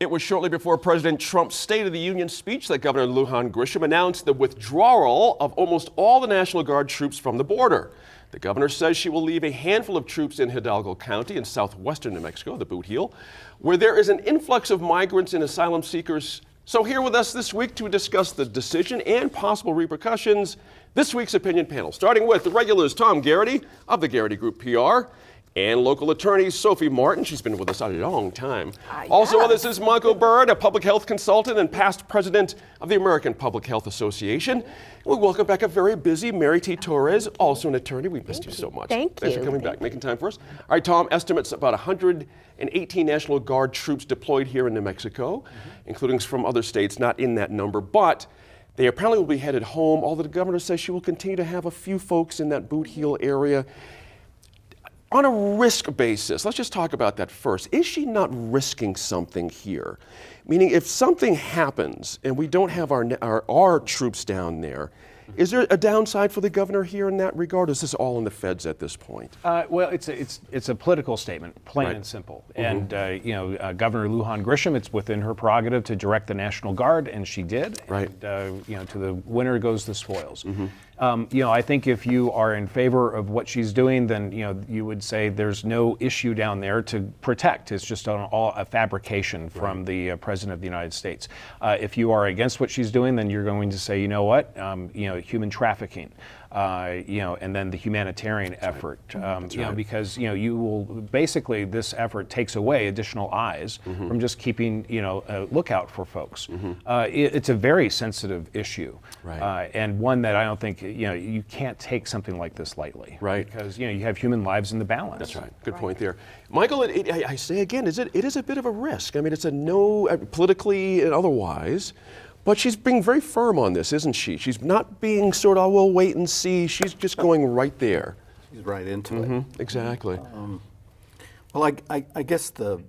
It was shortly before President Trump's State of the Union speech that Governor Lujan Grisham announced the withdrawal of almost all the National Guard troops from the border. The governor says she will leave a handful of troops in Hidalgo County in southwestern New Mexico, the Boot Heel, where there is an influx of migrants and asylum seekers. So here with us this week to discuss the decision and possible repercussions, this week's opinion panel, starting with the regulars Tom Garrity of the Garrity Group PR, and local attorney Sophie Martin. She's been with us a long time. Also with us is Michael Bird, a public health consultant and past president of the American Public Health Association. We welcome back a very busy Mary T. Torres, also an attorney. We missed you so much. Thanks for coming back, making time for us. All right, Tom, estimates about 118 National Guard troops deployed here in New Mexico, including from other states, not in that number, but they apparently will be headed home, although the governor says she will continue to have a few folks in that Boot Heel area. On a risk basis, let's just talk about that first. Is she not risking something here? Meaning, if something happens and we don't have our troops down there, is there a downside for the governor here in that regard? Or is this all in the feds at this point? Well, it's a political statement, plain and simple. And Governor Lujan Grisham, it's within her prerogative to direct the National Guard, and she did. Right. And to the winner goes the spoils. I think if you are in favor of what she's doing, then you would say there's no issue down there to protect. It's just a fabrication from the President of the United States. If you are against what she's doing, then you're going to say, you know what, human trafficking, and then the humanitarian effort, because you will basically, this effort takes away additional eyes from just keeping a lookout for folks. It's a very sensitive issue, and one that I don't think you can't take something like this lightly, because you have human lives in the balance. That's right. Good point there, Michael. I say again, it is a bit of a risk. I mean, it's a no politically and otherwise. But she's being very firm on this, isn't she? She's not being sort of, we'll wait and see. She's just going right there. She's right into it. Exactly. Well, I guess the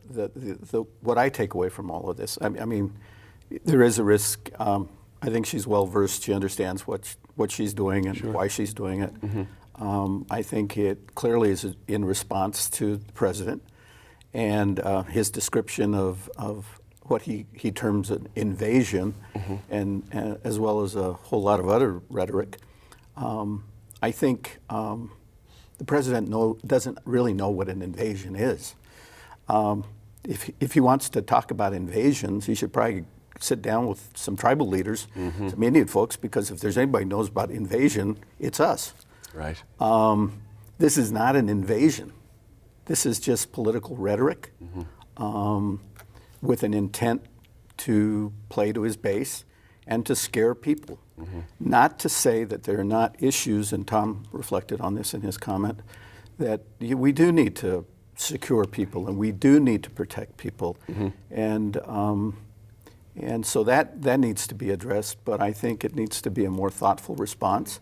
what I take away from all of this, I mean, there is a risk. I think she's well versed. She understands what she's doing and why she's doing it. I think it clearly is in response to the president and his description of what he terms an invasion, and as well as a whole lot of other rhetoric. I think the president doesn't really know what an invasion is. If he wants to talk about invasions, he should probably sit down with some tribal leaders, some Indian folks, because if there's anybody who knows about invasion, it's us. Right. This is not an invasion. This is just political rhetoric. With an intent to play to his base and to scare people. Not to say that there are not issues, and Tom reflected on this in his comment, that we do need to secure people and we do need to protect people. And so that needs to be addressed, but I think it needs to be a more thoughtful response.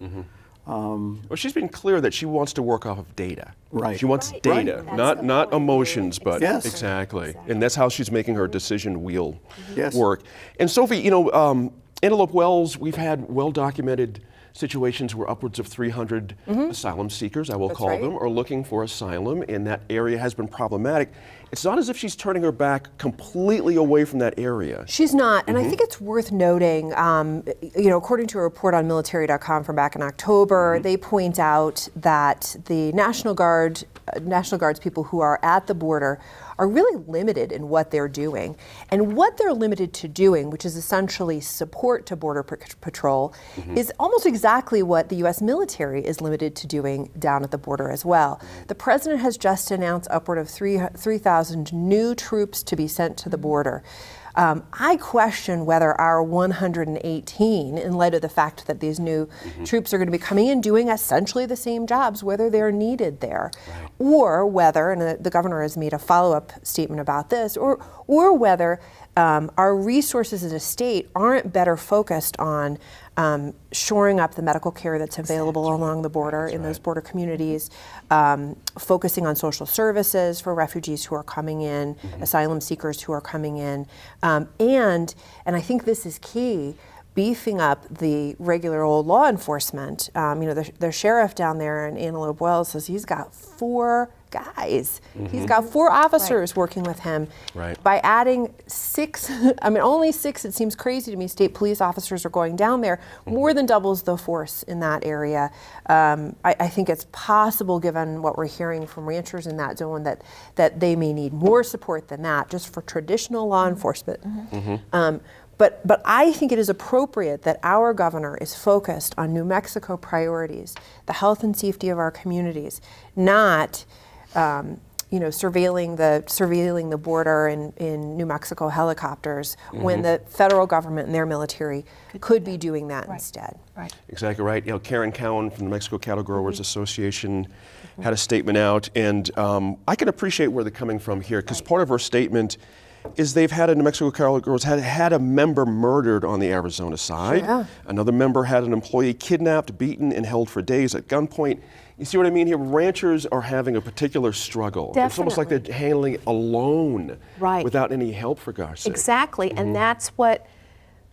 Well, she's been clear that she wants to work off of data. Right. She wants data, not emotions, but Yes. exactly. And that's how she's making her decision wheel Yes. work. And Sophie, Antelope Wells, we've had well-documented situations where upwards of 300 asylum seekers, I will call them, are looking for asylum, and that area has been problematic. It's not as if she's turning her back completely away from that area. She's not, and I think it's worth noting, according to a report on military.com from back in October, they point out that the National Guard's people who are at the border are really limited in what they're doing. And what they're limited to doing, which is essentially support to Border Patrol, is almost exactly what the U.S. military is limited to doing down at the border as well. The president has just announced upward of 3,000 new troops to be sent to the border. I question whether our 118, in light of the fact that these new troops are going to be coming in doing essentially the same jobs, whether they're needed there, or whether, and the governor has made a follow-up statement about this, or whether our resources as a state aren't better focused on shoring up the medical care that's available along the border in those border communities, focusing on social services for refugees who are coming in, asylum seekers who are coming in, and I think this is key, beefing up the regular old law enforcement. The sheriff down there in Antelope Wells says he's got 4 guys. He's got 4 officers working with him. Right. By adding 6, I mean, only 6, it seems crazy to me, state police officers are going down there, more than doubles the force in that area. I think it's possible, given what we're hearing from ranchers in that zone, that they may need more support than that, just for traditional law enforcement. But I think it is appropriate that our governor is focused on New Mexico priorities, the health and safety of our communities, not surveilling the border in New Mexico helicopters when the federal government and their military could be doing that instead. Right. Exactly right. Karen Cowan from the Mexico Cattle Growers Association had a statement out, and I can appreciate where they're coming from here, because part of her statement is they've had a New Mexico Cattle Growers had a member murdered on the Arizona side. Yeah. Another member had an employee kidnapped, beaten, and held for days at gunpoint. You see what I mean here? Ranchers are having a particular struggle. It's almost like they're handling it alone, Right. without any help, for gosh sake. Exactly, and that's what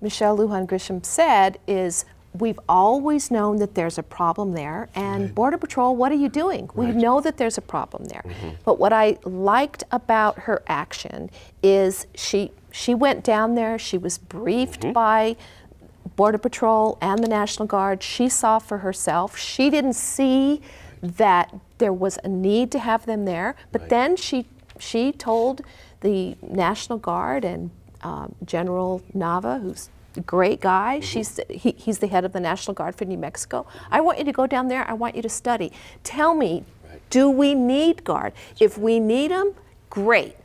Michelle Lujan Grisham said, is we've always known that there's a problem there, and Border Patrol, what are you doing? We know that there's a problem there. But what I liked about her action is she went down there, she was briefed by Border Patrol and the National Guard. She saw for herself. She didn't see that there was a need to have them there, but then she told the National Guard and General Nava, who's a great guy, he's the head of the National Guard for New Mexico. I want you to go down there, I want you to study. Tell me, do we need Guard? If we need them, great.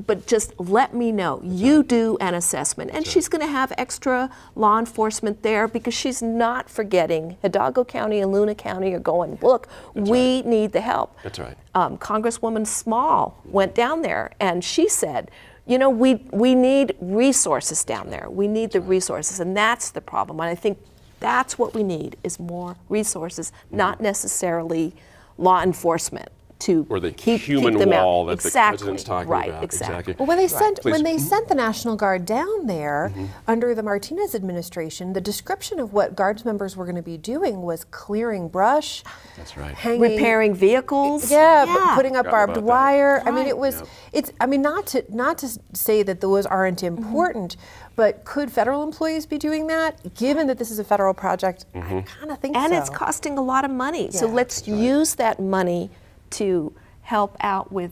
But just let me know. You do an assessment. And she's going to have extra law enforcement there, because she's not forgetting Hidalgo County and Luna County are going, look, we need the help. That's right. Congresswoman Small went down there, and she said, we need resources down there. We need the resources, and that's the problem. And I think that's what we need, is more resources, not necessarily law enforcement to Or the keep human them out. wall that the president's talking right, about. Exactly. Well, when they sent Please. the National Guard down there under the Martinez administration, the description of what Guards members were going to be doing was clearing brush. That's right. Hanging, Repairing vehicles. putting up Forgot barbed about that. wire. I mean, Right. it was. It's. I mean, not to say that those aren't important, but could federal employees be doing that? Given that this is a federal project, I kind of think And so. it's costing a lot of money. So Yeah. let's use that money to help out with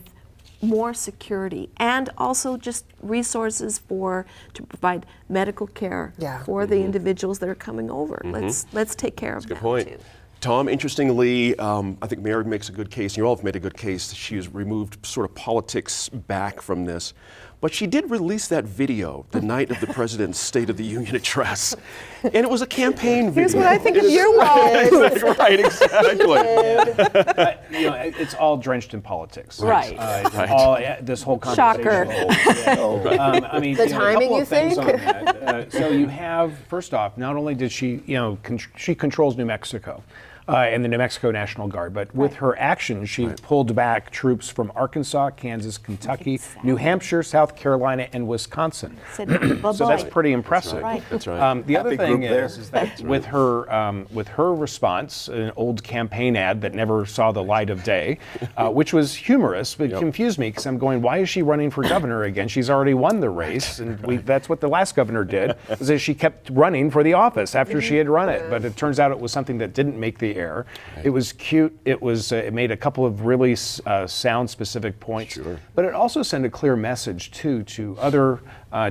more security, and also just resources to provide medical care for the individuals that are coming over. Let's take care of Good that point. too. Tom, interestingly, I think Mary makes a good case, and you all have made a good case. She has removed sort of politics back from this. But she did release that video the night of the president's State of the Union address. And it was a campaign video. Here's what I think of your wife. Right, exactly. It's all drenched in politics. Right. This whole conversation. Shocker. I mean, The a timing, couple you of things think? on that. So you have, first off, not only did she, she controls New Mexico. And the New Mexico National Guard. But with her actions, she pulled back troops from Arkansas, Kansas, Kentucky, New Hampshire, South Carolina, and Wisconsin. Said, So that's bye-bye. pretty impressive. Right. That's right. The other Happy thing group there. is that with her response, an old campaign ad that never saw the light of day, which was humorous but confused me, because I'm going, why is she running for governor again? She's already won the race, and that's what the last governor did. Is that she kept running for the office after she had run it, but it turns out it was something that didn't make the air. It was cute. It made a couple of really sound specific points, but it also sent a clear message too to other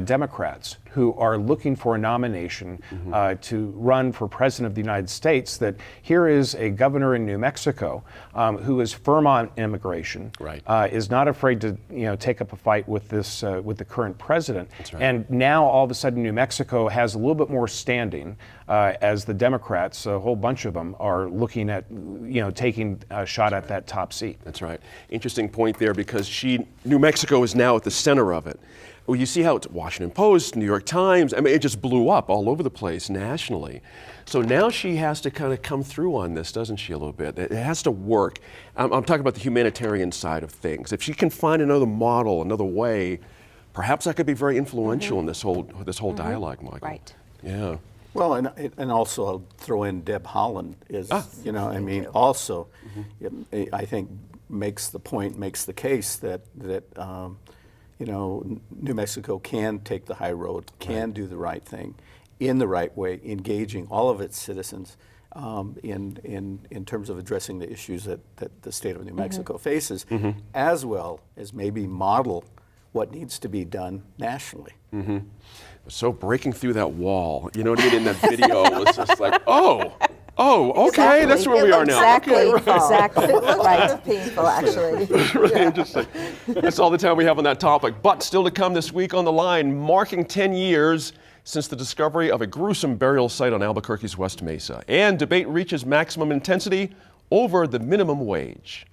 Democrats who are looking for a nomination to run for president of the United States, that here is a governor in New Mexico who is firm on immigration, is not afraid to take up a fight with with the current president, and now all of a sudden New Mexico has a little bit more standing as the Democrats, a whole bunch of them, are looking at taking a shot at that top seat. That's right. Interesting point there, because New Mexico is now at the center of it. Well, you see how it's Washington Post, New York Times. I mean, it just blew up all over the place nationally. So now she has to kind of come through on this, doesn't she, a little bit? It has to work. I'm talking about the humanitarian side of things. If she can find another model, another way, perhaps that could be very influential in this whole dialogue, Michael. Right. Yeah. Well, and also I'll throw in Deb Haaland is, I mean, also, I think makes the case that New Mexico can take the high road, can do the right thing in the right way, engaging all of its citizens in terms of addressing the issues that the state of New Mexico faces, as well as maybe model what needs to be done nationally. So breaking through that wall, you know what I mean, in that video, it was just like, oh, okay, that's where we are now. Exactly, Okay, right. exactly. It looks kind of painful, actually. Really interesting. That's all the time we have on that topic. But still to come this week on The Line, marking 10 years since the discovery of a gruesome burial site on Albuquerque's West Mesa. And debate reaches maximum intensity over the minimum wage.